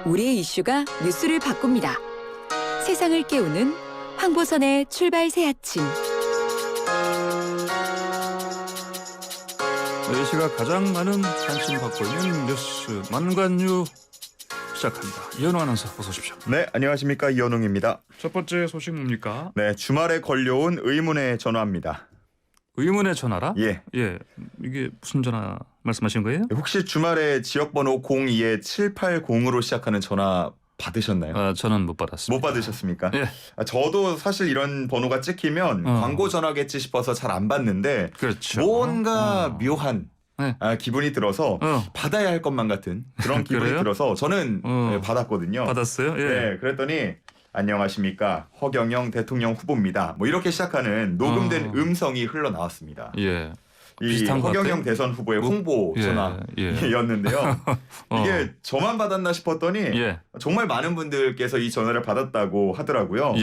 우리의 이슈가 뉴스를 바꿉니다. 세상을 깨우는 황보선의 출발 새 아침. 이 시각 가장 많은 관심 받고 있는 뉴스 만관유 시작합니다. 이현우 아나운서 어서 오십시오. 네, 안녕하십니까. 이현웅입니다. 첫 번째 소식 뭡니까? 네, 주말에 걸려온 의문의 전화입니다. 의문의 전화라? 예. 이게 무슨 전화 말씀하신 거예요? 혹시 주말에 지역번호 02-780으로 시작하는 전화 받으셨나요? 저는 못 받았습니다. 못 받으셨습니까? 예. 저도 사실 이런 번호가 찍히면 광고 전화겠지 싶어서 잘 안 받는데 그렇죠. 뭔가 묘한 네. 기분이 들어서 받아야 할 것만 같은 그런 기분이 그래요? 들어서 저는 받았거든요. 받았어요? 예. 네, 그랬더니 안녕하십니까. 허경영 대통령 후보입니다. 뭐 이렇게 시작하는 녹음된 음성이 흘러나왔습니다. 예. 이 비슷한 것 허경영 같아요? 대선 후보의 홍보 전화였는데요. 이게 저만 받았나 싶었더니 정말 많은 분들께서 이 전화를 받았다고 하더라고요.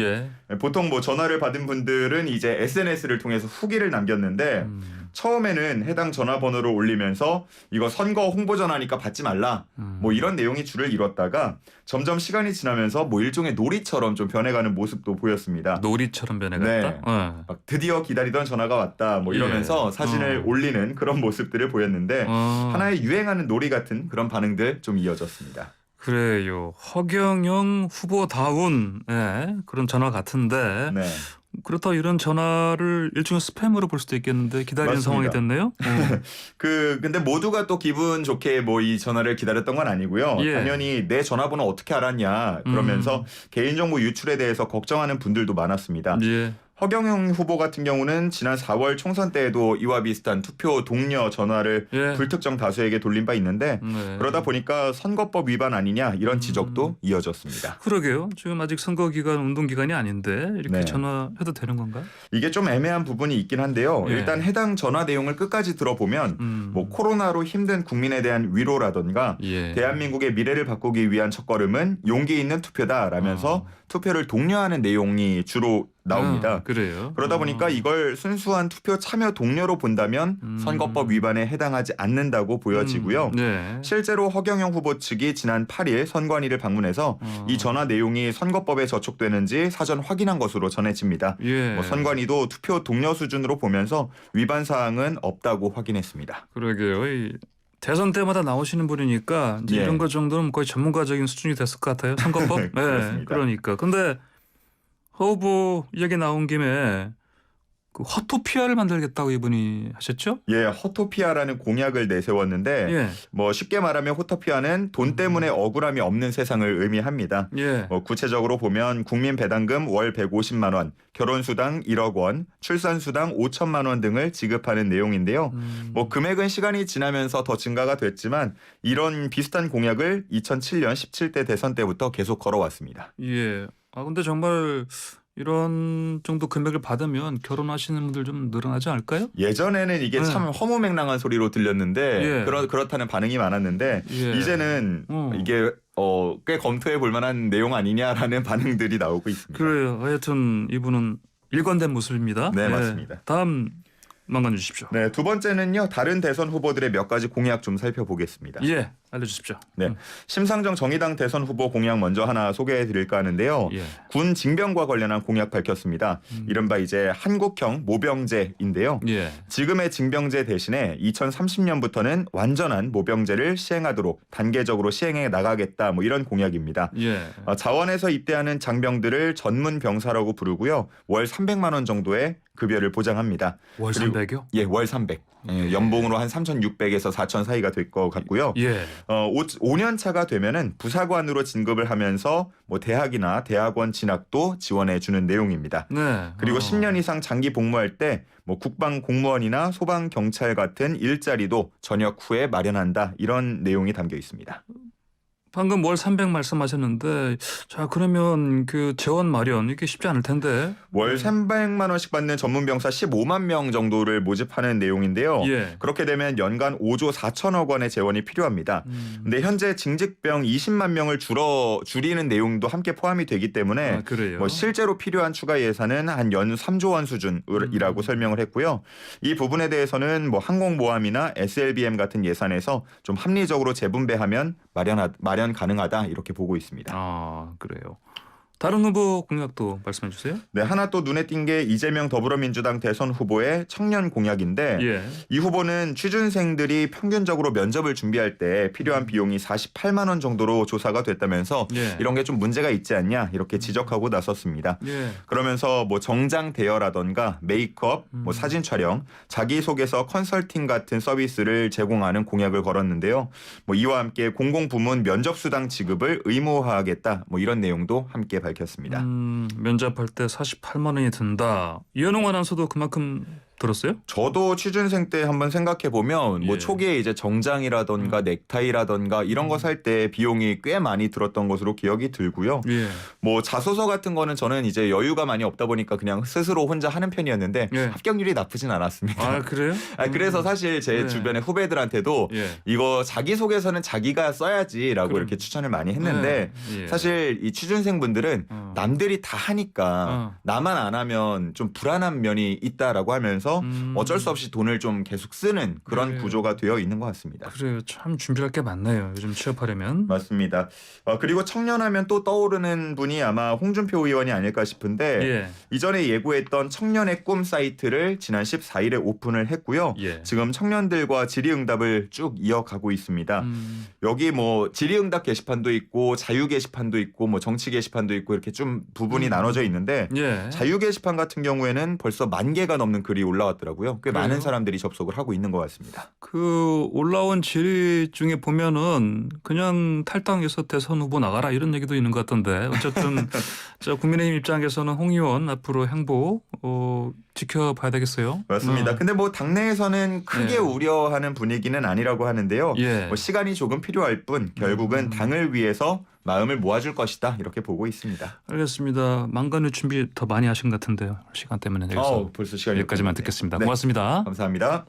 보통 뭐 전화를 받은 분들은 이제 SNS를 통해서 후기를 남겼는데 처음에는 해당 전화번호를 올리면서 이거 선거 홍보 전화니까 받지 말라 뭐 이런 내용이 줄을 이뤘다가 점점 시간이 지나면서 뭐 일종의 놀이처럼 좀 변해가는 모습도 보였습니다. 놀이처럼 변해갔다? 네. 막 드디어 기다리던 전화가 왔다 뭐 이러면서 사진을 올리는 그런 모습들을 보였는데 하나의 유행하는 놀이 같은 그런 반응들 좀 이어졌습니다. 그래요. 허경영 후보다운 그런 전화 같은데 네. 그렇다 이런 전화를 일종의 스팸으로 볼 수도 있겠는데 기다리는 맞습니다. 상황이 됐네요. 근데 모두가 또 기분 좋게 뭐 이 전화를 기다렸던 건 아니고요. 당연히 내 전화번호 어떻게 알았냐 그러면서 개인정보 유출에 대해서 걱정하는 분들도 많았습니다. 허경영 후보 같은 경우는 지난 4월 총선 때에도 이와 비슷한 투표 동료 전화를 불특정 다수에게 돌린 바 있는데 그러다 보니까 선거법 위반 아니냐 이런 지적도 이어졌습니다. 그러게요. 지금 아직 선거 기간 운동 기간이 아닌데 이렇게 전화해도 되는 건가? 이게 좀 애매한 부분이 있긴 한데요. 일단 해당 전화 내용을 끝까지 들어보면 뭐 코로나로 힘든 국민에 대한 위로라던가 대한민국의 미래를 바꾸기 위한 첫걸음은 용기 있는 투표다라면서 투표를 독려하는 내용이 주로 나옵니다. 그래요. 그러다 보니까 이걸 순수한 투표 참여 동료로 본다면 선거법 위반에 해당하지 않는다고 보여지고요. 실제로 허경영 후보 측이 지난 8일 선관위를 방문해서 이 전화 내용이 선거법에 저촉되는지 사전 확인한 것으로 전해집니다. 뭐 선관위도 투표 동료 수준으로 보면서 위반 사항은 없다고 확인했습니다. 그러게요. 대선 때마다 나오시는 분이니까 이제 이런 것 정도는 거의 전문가적인 수준이 됐을 것 같아요. 선거법. 그러니까. 근데 허 후보 이야기 나온 김에 그 허토피아를 만들겠다고 이분이 하셨죠? 허토피아라는 공약을 내세웠는데 뭐 쉽게 말하면 허토피아는 돈 때문에 억울함이 없는 세상을 의미합니다. 구체적으로 보면 국민 배당금 월 150만 원, 결혼수당 1억 원, 출산수당 5천만 원 등을 지급하는 내용인데요. 뭐 금액은 시간이 지나면서 더 증가가 됐지만 이런 비슷한 공약을 2007년 17대 대선 때부터 계속 걸어왔습니다. 근데 정말 이런 정도 금액을 받으면 결혼하시는 분들 좀 늘어나지 않을까요? 예전에는 이게 참 허무맹랑한 소리로 들렸는데 그렇다는 반응이 많았는데 이제는 이게 꽤 검토해 볼 만한 내용 아니냐라는 반응들이 나오고 있습니다. 그래요. 하여튼 이분은 일관된 모습입니다. 네, 맞습니다. 다음 만관 주십시오. 네, 두 번째는요. 다른 대선 후보들의 몇 가지 공약 좀 살펴보겠습니다. 알려주십시오. 심상정 정의당 대선 후보 공약 먼저 하나 소개해 드릴까 하는데요. 군 징병과 관련한 공약 밝혔습니다. 이른바 이제 한국형 모병제인데요. 지금의 징병제 대신에 2030년부터는 완전한 모병제를 시행하도록 단계적으로 시행해 나가겠다 뭐 이런 공약입니다. 자원에서 입대하는 장병들을 전문 병사라고 부르고요. 월 300만 원 정도의 급여를 보장합니다. 월 300이요? 월 300. 연봉으로 한 3,600에서 4,000 사이가 될 것 같고요. 5년 차가 되면은 부사관으로 진급을 하면서 뭐 대학이나 대학원 진학도 지원해 주는 내용입니다. 그리고 10년 이상 장기 복무할 때 뭐 국방 공무원이나 소방 경찰 같은 일자리도 전역 후에 마련한다. 이런 내용이 담겨 있습니다. 방금 월 300 말씀하셨는데 자 그러면 그 재원 마련 이게 쉽지 않을 텐데 월 300만 원씩 받는 전문병사 15만 명 정도를 모집하는 내용인데요. 그렇게 되면 연간 5조 4천억 원의 재원이 필요합니다. 근데 현재 징집병 20만 명을 줄이는 내용도 함께 포함이 되기 때문에 뭐 실제로 필요한 추가 예산은 한 연 3조 원 수준이라고 설명을 했고요. 이 부분에 대해서는 뭐 항공모함이나 SLBM 같은 예산에서 좀 합리적으로 재분배하면 마련하겠다. 마련 가능하다 이렇게 보고 있습니다. 아, 그래요. 다른 후보 공약도 말씀해 주세요. 네, 하나 또 눈에 띈 게 이재명 더불어민주당 대선 후보의 청년 공약인데 예. 이 후보는 취준생들이 평균적으로 면접을 준비할 때 필요한 비용이 48만 원 정도로 조사가 됐다면서 예. 이런 게 좀 문제가 있지 않냐 이렇게 지적하고 나섰습니다. 예. 그러면서 뭐 정장 대여라던가 메이크업, 뭐 사진 촬영, 자기소개서 컨설팅 같은 서비스를 제공하는 공약을 걸었는데요. 뭐 이와 함께 공공부문 면접수당 지급을 의무화하겠다. 뭐 이런 내용도 함께 밝혔습니다. 면접할 때 48만 원이 든다. 이현웅 아나운서도 그만큼 들었어요? 저도 취준생 때 한번 생각해 보면 뭐 예. 초기에 이제 정장이라던가 넥타이라던가 이런 거 살 때 비용이 꽤 많이 들었던 것으로 기억이 들고요. 예. 뭐 자소서 같은 거는 저는 이제 여유가 많이 없다 보니까 그냥 스스로 혼자 하는 편이었는데 예. 합격률이 나쁘진 않았습니다. 아, 그래요? 그래서 사실 제 예. 주변의 후배들한테도 예. 이거 자기소개서는 자기가 써야지라고 그럼. 이렇게 추천을 많이 했는데 예. 사실 이 취준생분들은 남들이 다 하니까 나만 안 하면 좀 불안한 면이 있다라고 하면서 어쩔 수 없이 돈을 좀 계속 쓰는 그런 그래요. 구조가 되어 있는 것 같습니다. 그래요. 참 준비할 게 많네요. 요즘 취업하려면. 맞습니다. 그리고 청년하면 또 떠오르는 분이 아마 홍준표 의원이 아닐까 싶은데 예. 이전에 예고했던 청년의 꿈 사이트를 지난 14일에 오픈을 했고요. 예. 지금 청년들과 질의응답을 쭉 이어가고 있습니다. 여기 뭐 질의응답 게시판도 있고 자유 게시판도 있고 뭐 정치 게시판도 있고 이렇게 좀 부분이 나눠져 있는데 예. 자유 게시판 같은 경우에는 벌써 10,000개가 넘는 글이 올라왔더라고요. 꽤 그래요? 많은 사람들이 접속을 하고 있는 것 같습니다. 그 올라온 질의 중에 보면은 그냥 탈당해서 대선 후보 나가라 이런 얘기도 있는 것 같던데 어쨌든 저 국민의힘 입장에서는 홍 의원 앞으로 행보 지켜봐야 되겠어요. 맞습니다. 근데 뭐 당내에서는 크게 예. 우려하는 분위기는 아니라고 하는데요. 예. 뭐 시간이 조금 필요할 뿐 결국은 당을 위해서 마음을 모아줄 것이다 이렇게 보고 있습니다. 알겠습니다. 망간의 준비 더 많이 하신 것 같은데요. 시간 때문에 여기서 벌써 시간이 여기까지만 끝났네요. 듣겠습니다. 네. 고맙습니다. 감사합니다.